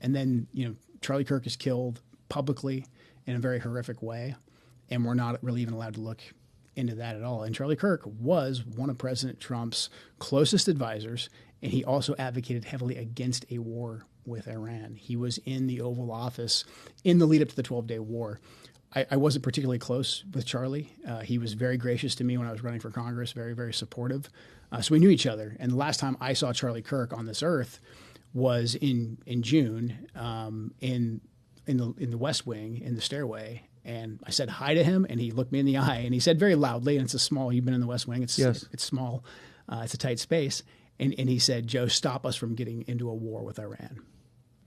And then, Charlie Kirk is killed publicly in a very horrific way, and we're not really even allowed to look into that at all. And Charlie Kirk was one of President Trump's closest advisors, and he also advocated heavily against a war with Iran. He was in the Oval Office in the lead up to the 12-day war. I wasn't particularly close with Charlie. He was very gracious to me when I was running for Congress, very, very supportive. So we knew each other. And the last time I saw Charlie Kirk on this earth was in June in the West Wing, in the stairway. And I said hi to him, and he looked me in the eye, and he said very loudly, and it's a small, you've been in the West Wing, it's small, it's a tight space. And he said, "Joe, stop us from getting into a war with Iran,"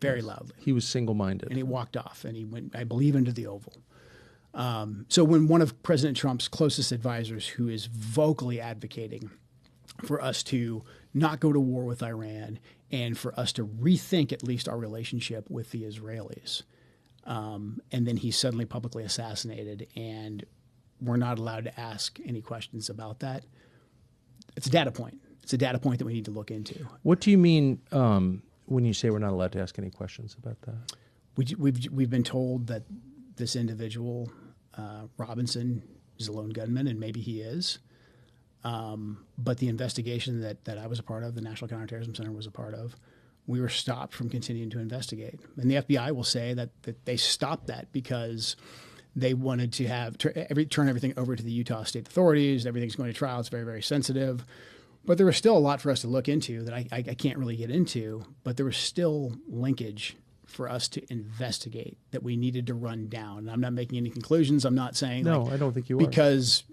very loudly. He was single-minded. And he walked off, and he went, I believe, into the Oval. So when one of President Trump's closest advisors, who is vocally advocating for us to not go to war with Iran and for us to rethink at least our relationship with the Israelis, and then he's suddenly publicly assassinated, and we're not allowed to ask any questions about that, it's a data point. It's a data point that we need to look into. What do you mean when you say we're not allowed to ask any questions about that? We've been told that this individual, Robinson, is a lone gunman, and maybe he is. But the investigation that I was a part of, the National Counterterrorism Center was a part of, we were stopped from continuing to investigate. And the FBI will say that they stopped that because they wanted to turn everything over to the Utah state authorities. Everything's going to trial. It's very, very sensitive. But there was still a lot for us to look into that I can't really get into. But there was still linkage for us to investigate that we needed to run down. And I'm not making any conclusions. I'm not saying I don't think you are. Because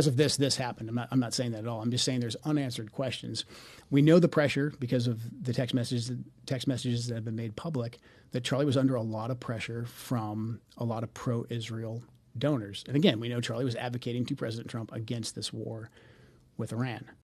of this happened. I'm not saying that at all. I'm just saying there's unanswered questions. We know the pressure because of the text messages that have been made public, that Charlie was under a lot of pressure from a lot of pro-Israel donors. And again, we know Charlie was advocating to President Trump against this war with Iran.